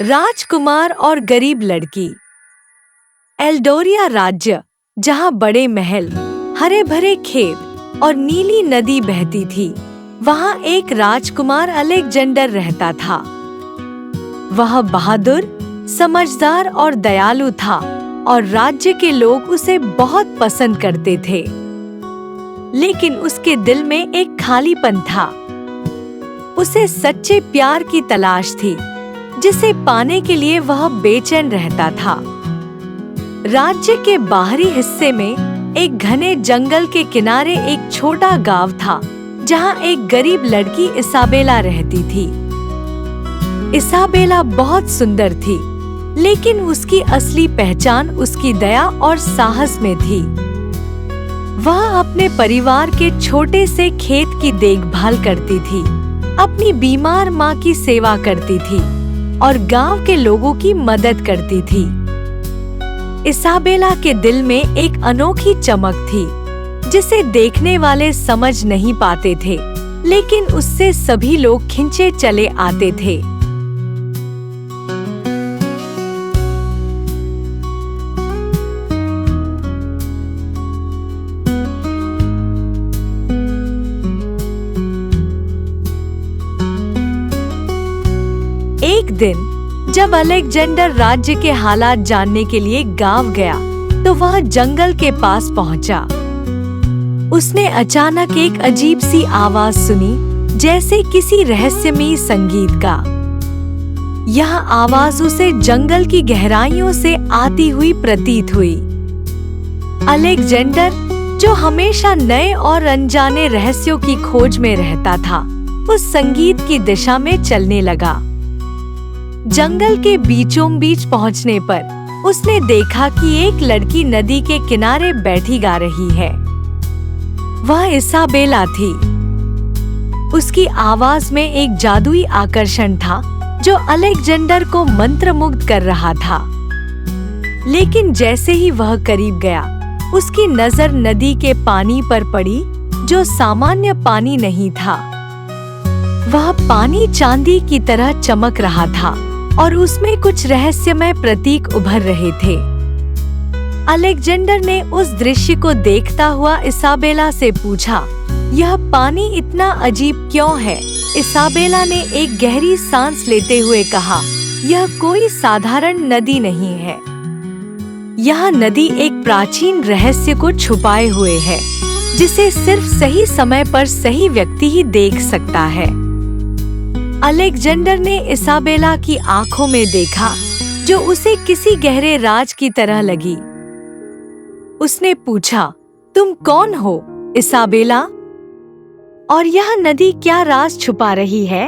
राजकुमार और गरीब लड़की। एल्डोरिया राज्य, जहाँ बड़े महल, हरे भरे खेत और नीली नदी बहती थी, वहाँ एक राजकुमार अलेक्जेंडर रहता था। वह बहादुर, समझदार और दयालु था और राज्य के लोग उसे बहुत पसंद करते थे। लेकिन उसके दिल में एक खालीपन था। उसे सच्चे प्यार की तलाश थी, जिसे पाने के लिए वह बेचैन रहता था। राज्य के बाहरी हिस्से में एक घने जंगल के किनारे एक छोटा गांव था, जहां एक गरीब लड़की इसाबेला रहती थी। इसाबेला बहुत सुंदर थी, लेकिन उसकी असली पहचान उसकी दया और साहस में थी। वह अपने परिवार के छोटे से खेत की देखभाल करती थी, अपनी बीमार माँ की सेवा करती थी और गांव के लोगों की मदद करती थी। इसाबेला के दिल में एक अनोखी चमक थी, जिसे देखने वाले समझ नहीं पाते थे, लेकिन उससे सभी लोग खिंचे चले आते थे। एक दिन जब अलेक्जेंडर राज्य के हालात जानने के लिए गांव गया, तो वह जंगल के पास पहुंचा। उसने अचानक एक अजीब सी आवाज सुनी, जैसे किसी रहस्यमयी संगीत का। यह आवाज उसे जंगल की गहराइयों से आती हुई प्रतीत हुई। अलेक्जेंडर, जो हमेशा नए और अनजाने रहस्यों की खोज में रहता था, उस संगीत की दिशा में चलने लगा। जंगल के बीचों बीच पहुंचने पर उसने देखा कि एक लड़की नदी के किनारे बैठी गा रही है। वह इसाबेला थी। उसकी आवाज में एक जादुई आकर्षण था, जो अलेक्जेंडर को मंत्रमुग्ध कर रहा था। लेकिन जैसे ही वह करीब गया, उसकी नजर नदी के पानी पर पड़ी, जो सामान्य पानी नहीं था। वह पानी चांदी की तरह चमक रहा था और उसमें कुछ रहस्यमय प्रतीक उभर रहे थे। अलेक्जेंडर ने उस दृश्य को देखता हुआ इसाबेला से पूछा, यह पानी इतना अजीब क्यों है? इसाबेला ने एक गहरी सांस लेते हुए कहा, यह कोई साधारण नदी नहीं है। यह नदी एक प्राचीन रहस्य को छुपाए हुए है, जिसे सिर्फ सही समय पर सही व्यक्ति ही देख सकता है। अलेक्जेंडर ने इसाबेला की आंखों में देखा, जो उसे किसी गहरे राज की तरह लगी। उसने पूछा, तुम कौन हो, इसाबेला? और यह नदी क्या राज छुपा रही है?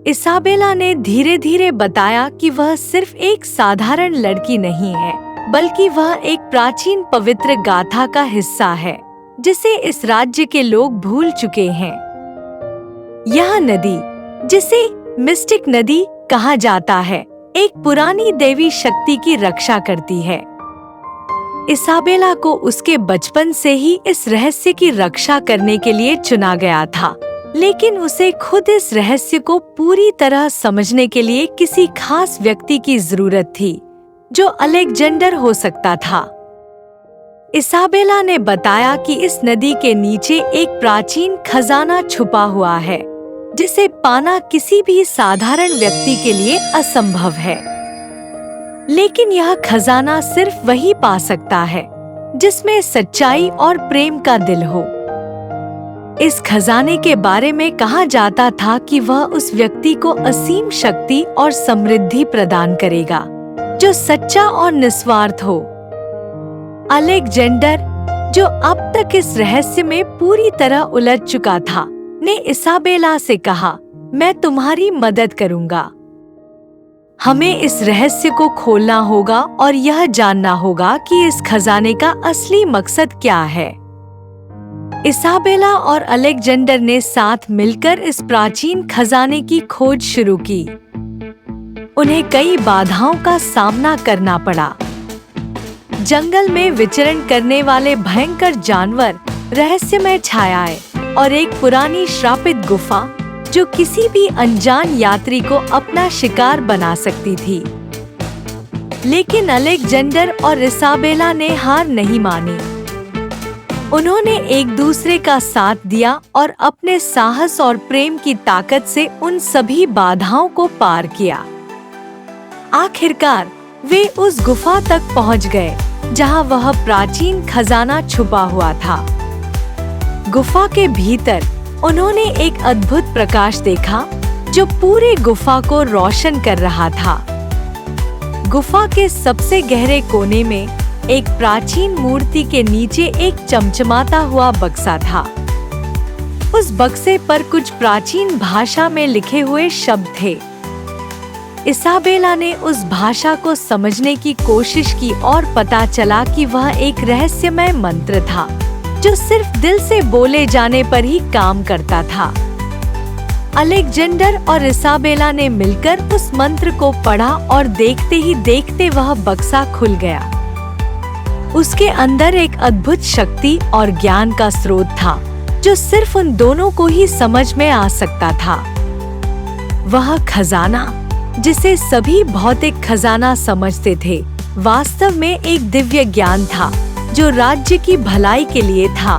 इसाबेला ने धीरे धीरे बताया कि वह सिर्फ एक साधारण लड़की नहीं है, बल्कि वह एक प्राचीन पवित्र गाथा का हिस्सा है, जिसे इस राज्य के लोग भूल चुके हैं। यह नदी, जिसे मिस्टिक नदी कहा जाता है, एक पुरानी देवी शक्ति की रक्षा करती है। इसाबेला को उसके बचपन से ही इस रहस्य की रक्षा करने के लिए चुना गया था, लेकिन उसे खुद इस रहस्य को पूरी तरह समझने के लिए किसी खास व्यक्ति की जरूरत थी, जो अलेक्जेंडर हो सकता था। इसाबेला ने बताया कि इस नदी के नीचे एक प्राचीन खजाना छुपा हुआ है, जिसे पाना किसी भी साधारण व्यक्ति के लिए असंभव है। लेकिन यह खजाना सिर्फ वही पा सकता है, जिसमें सच्चाई और प्रेम का दिल हो। इस खजाने के बारे में कहा जाता था कि वह उस व्यक्ति को असीम शक्ति और समृद्धि प्रदान करेगा, जो सच्चा और निस्वार्थ हो। अलेक्जेंडर, जो अब तक इस रहस्य में पूरी तरह उलझ चुका था, ने इसाबेला से कहा, मैं तुम्हारी मदद करूंगा। हमें इस रहस्य को खोलना होगा और यह जानना होगा कि इस खजाने का असली मकसद क्या है। इसाबेला और अलेक्जेंडर ने साथ मिलकर इस प्राचीन खजाने की खोज शुरू की। उन्हें कई बाधाओं का सामना करना पड़ा। जंगल में विचरण करने वाले भयंकर जानवर, रहस्यमय छायाएं और एक पुरानी श्रापित गुफा, जो किसी भी अनजान यात्री को अपना शिकार बना सकती थी। लेकिन अलेक्जेंडर और इसाबेला ने हार नहीं मानी। उन्होंने एक दूसरे का साथ दिया और अपने साहस और प्रेम की ताकत से उन सभी बाधाओं को पार किया। आखिरकार वे उस गुफा तक पहुंच गए जहां वह प्राचीन खजाना छुपा हुआ था। गुफा के भीतर उन्होंने एक अद्भुत प्रकाश देखा जो पूरी गुफा को रोशन कर रहा था। गुफा के सबसे गहरे कोने में एक प्राचीन मूर्ति के नीचे एक चमचमाता हुआ बक्सा था। उस बक्से पर कुछ प्राचीन भाषा में लिखे हुए शब्द थे। इसाबेला ने उस भाषा को समझने की कोशिश की और पता चला कि वह एक रहस्यमय मंत्र था जो सिर्फ दिल से बोले जाने पर ही काम करता था। अलेक्जेंडर और इसाबेला ने मिलकर उस मंत्र को पढ़ा और देखते ही देखते वह बक्सा खुल गया। उसके अंदर एक अद्भुत शक्ति और ज्ञान का स्रोत था जो सिर्फ उन दोनों को ही समझ में आ सकता था। वह खजाना, जिसे सभी भौतिक खजाना समझते थे, वास्तव में एक दिव्य ज्ञान था जो राज्य की भलाई के लिए था।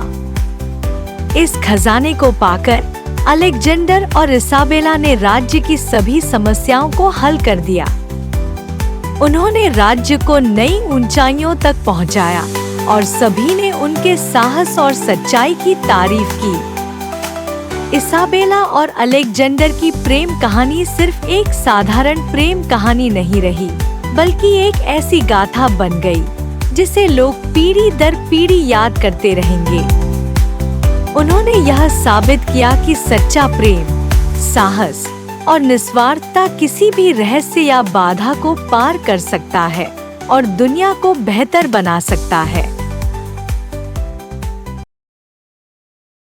इस खजाने को पाकर अलेक्जेंडर और इसाबेला ने राज्य की सभी समस्याओं को हल कर दिया। उन्होंने राज्य को नई ऊंचाइयों तक पहुंचाया और सभी ने उनके साहस और सच्चाई की तारीफ की। इसाबेला और अलेक्जेंडर की प्रेम कहानी सिर्फ एक साधारण प्रेम कहानी नहीं रही, बल्कि एक ऐसी गाथा बन गई जिसे लोग पीढ़ी दर पीढ़ी याद करते रहेंगे। उन्होंने यह साबित किया कि सच्चा प्रेम, साहस और निस्वार्थता किसी भी रहस्य या बाधा को पार कर सकता है और दुनिया को बेहतर बना सकता है।